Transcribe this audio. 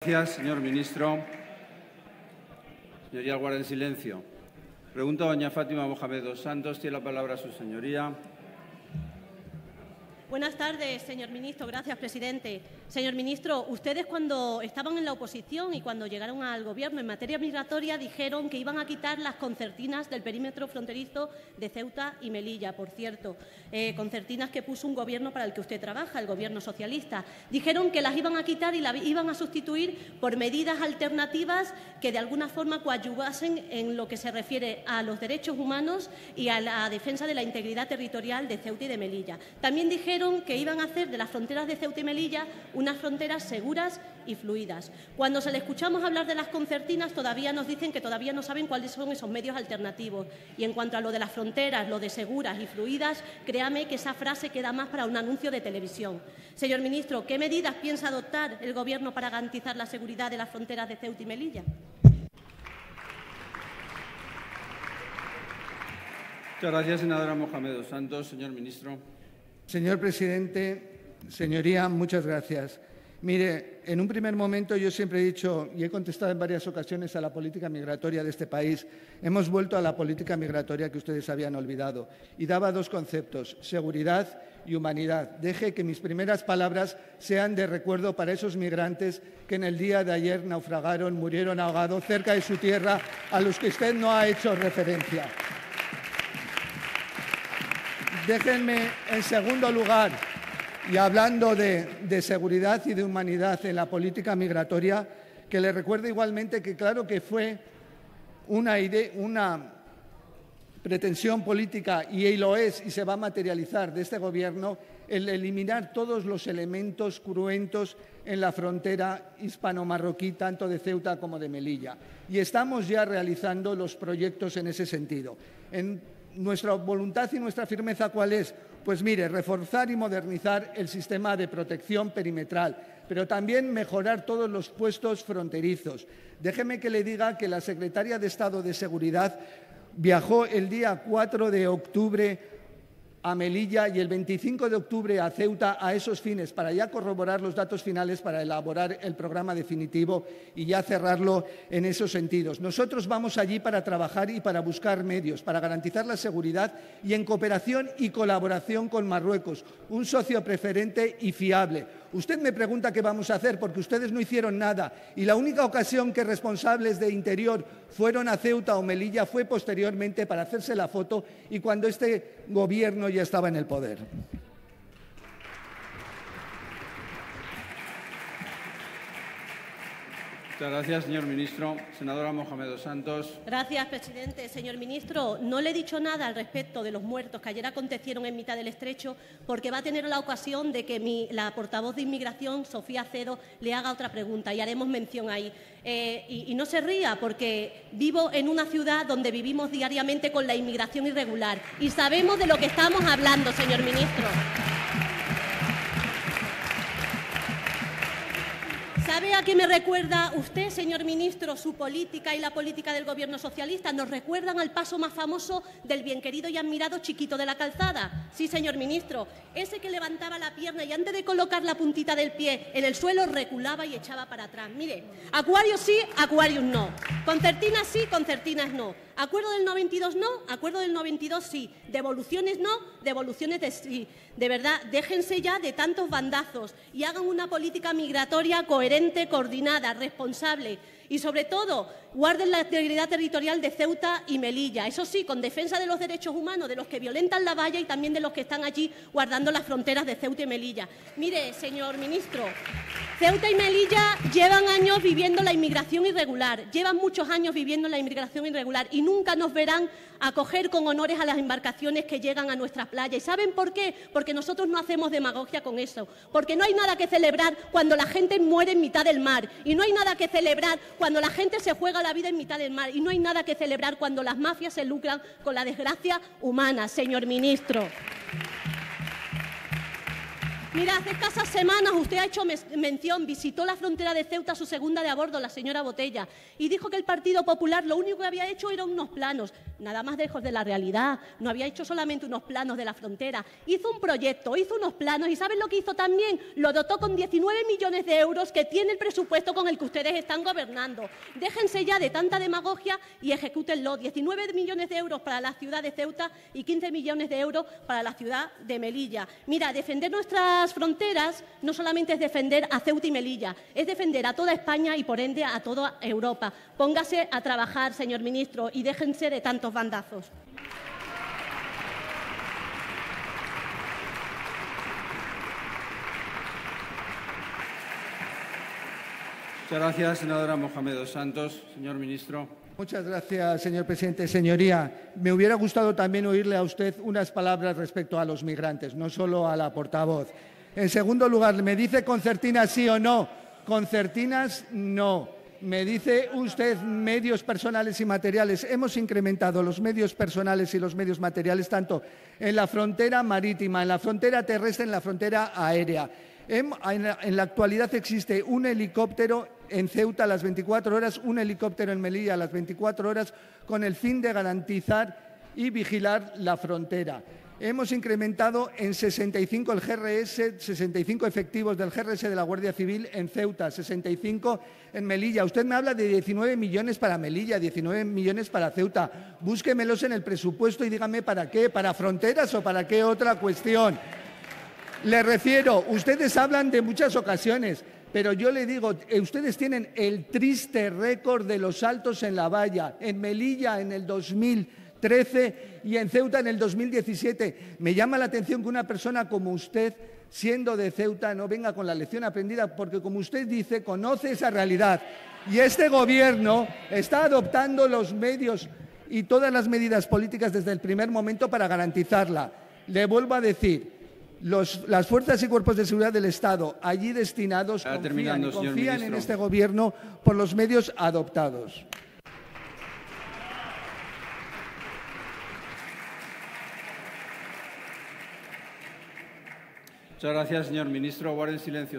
Gracias, señor ministro. Señoría, guarden silencio. Pregunta a doña Fátima Mohamed dos Santos. Tiene la palabra su señoría. Buenas tardes, señor ministro. Gracias, presidente. Señor ministro, ustedes cuando estaban en la oposición y cuando llegaron al Gobierno en materia migratoria dijeron que iban a quitar las concertinas del perímetro fronterizo de Ceuta y Melilla, por cierto, concertinas que puso un Gobierno para el que usted trabaja, el Gobierno socialista. Dijeron que las iban a quitar y las iban a sustituir por medidas alternativas que de alguna forma coadyuvasen en lo que se refiere a los derechos humanos y a la defensa de la integridad territorial de Ceuta y de Melilla. También dijeron que iban a hacer de las fronteras de Ceuta y Melilla unas fronteras seguras y fluidas. Cuando se le escuchamos hablar de las concertinas, todavía nos dicen que todavía no saben cuáles son esos medios alternativos. Y en cuanto a lo de las fronteras, lo de seguras y fluidas, créame que esa frase queda más para un anuncio de televisión. Señor ministro, ¿qué medidas piensa adoptar el Gobierno para garantizar la seguridad de las fronteras de Ceuta y Melilla? Muchas gracias, senadora Mohamed dos Santos. Señor ministro. Señor presidente, señoría, muchas gracias. Mire, en un primer momento yo siempre he dicho y he contestado en varias ocasiones a la política migratoria de este país. Hemos vuelto a la política migratoria que ustedes habían olvidado y daba dos conceptos, seguridad y humanidad. Deje que mis primeras palabras sean de recuerdo para esos migrantes que en el día de ayer naufragaron, murieron ahogados cerca de su tierra, a los que usted no ha hecho referencia. Déjenme, en segundo lugar, y hablando de seguridad y de humanidad en la política migratoria, que le recuerde igualmente que claro que fue una pretensión política, y lo es y se va a materializar de este Gobierno, el eliminar todos los elementos cruentos en la frontera hispano-marroquí, tanto de Ceuta como de Melilla. Y estamos ya realizando los proyectos en ese sentido. Nuestra voluntad y nuestra firmeza, ¿cuál es? Pues mire, reforzar y modernizar el sistema de protección perimetral, pero también mejorar todos los puestos fronterizos. Déjeme que le diga que la secretaria de Estado de Seguridad viajó el día 4 de octubre a Melilla y el 25 de octubre a Ceuta a esos fines, para ya corroborar los datos finales, para elaborar el programa definitivo y ya cerrarlo en esos sentidos. Nosotros vamos allí para trabajar y para buscar medios, para garantizar la seguridad y en cooperación y colaboración con Marruecos, un socio preferente y fiable. Usted me pregunta qué vamos a hacer, porque ustedes no hicieron nada y la única ocasión que responsables de Interior fueron a Ceuta o Melilla fue posteriormente para hacerse la foto y cuando este Gobierno ya estaba en el poder. Muchas gracias, señor ministro. Senadora Mohamed dos Santos. Gracias, presidente. Señor ministro, no le he dicho nada al respecto de los muertos que ayer acontecieron en mitad del Estrecho, porque va a tener la ocasión de que la portavoz de Inmigración, Sofía Cedo, le haga otra pregunta y haremos mención ahí. Y no se ría, porque vivo en una ciudad donde vivimos diariamente con la inmigración irregular y sabemos de lo que estamos hablando, señor ministro. ¿Sabe a qué me recuerda usted, señor ministro, su política y la política del Gobierno socialista? Nos recuerdan al paso más famoso del bien querido y admirado Chiquito de la Calzada. Sí, señor ministro, ese que levantaba la pierna y antes de colocar la puntita del pie en el suelo reculaba y echaba para atrás. Mire, Aquarius sí, Aquarius no. Concertinas sí, concertinas no. Acuerdo del 92 no, acuerdo del 92 sí. Devoluciones no, devoluciones de sí. De verdad, déjense ya de tantos bandazos y hagan una política migratoria coherente, coordinada, responsable y, sobre todo, guarden la integridad territorial de Ceuta y Melilla. Eso sí, con defensa de los derechos humanos, de los que violentan la valla y también de los que están allí guardando las fronteras de Ceuta y Melilla. Mire, señor ministro, Ceuta y Melilla llevan años viviendo la inmigración irregular, llevan muchos años viviendo la inmigración irregular y nunca nos verán acoger con honores a las embarcaciones que llegan a nuestras playas. ¿Y saben por qué? Porque nosotros no hacemos demagogia con eso, porque no hay nada que celebrar cuando la gente muere en mitad del mar y no hay nada que celebrar cuando la gente se juega la vida en mitad del mar y no hay nada que celebrar cuando las mafias se lucran con la desgracia humana, señor ministro. Mira, hace escasas semanas usted ha hecho mención, visitó la frontera de Ceuta, su segunda de a bordo, la señora Botella, y dijo que el Partido Popular lo único que había hecho eran unos planos, nada más lejos de la realidad. No había hecho solamente unos planos de la frontera, hizo un proyecto, hizo unos planos, y ¿saben lo que hizo también? Lo dotó con 19 millones de euros que tiene el presupuesto con el que ustedes están gobernando. Déjense ya de tanta demagogia y ejecútenlo. 19 millones de euros para la ciudad de Ceuta y 15 millones de euros para la ciudad de Melilla. Mira, defender nuestras fronteras no solamente es defender a Ceuta y Melilla, es defender a toda España y, por ende, a toda Europa. Póngase a trabajar, señor ministro, y déjense de tantos bandazos. Muchas gracias, senadora Mohamed Dos Santos. Señor ministro. Muchas gracias, señor presidente. Señoría, me hubiera gustado también oírle a usted unas palabras respecto a los migrantes, no solo a la portavoz. En segundo lugar, ¿me dice concertinas sí o no? Concertinas no. Me dice usted medios personales y materiales. Hemos incrementado los medios personales y los medios materiales tanto en la frontera marítima, en la frontera terrestre, en la frontera aérea. En la actualidad existe un helicóptero en Ceuta a las 24 horas, un helicóptero en Melilla a las 24 horas, con el fin de garantizar y vigilar la frontera. Hemos incrementado en 65 el GRS, 65 efectivos del GRS de la Guardia Civil en Ceuta, 65 en Melilla. Usted me habla de 19 millones para Melilla, 19 millones para Ceuta. Búsquemelos en el presupuesto y dígame para qué, para fronteras o para qué otra cuestión. Le refiero, ustedes hablan de muchas ocasiones, pero yo le digo, ustedes tienen el triste récord de los saltos en la valla, en Melilla en el 2013 y en Ceuta en el 2017. Me llama la atención que una persona como usted, siendo de Ceuta, no venga con la lección aprendida, porque como usted dice, conoce esa realidad. Y este Gobierno está adoptando los medios y todas las medidas políticas desde el primer momento para garantizarla. Le vuelvo a decir, las fuerzas y cuerpos de seguridad del Estado allí destinados confían en este Gobierno por los medios adoptados. Muchas gracias, señor ministro. Guarden silencio.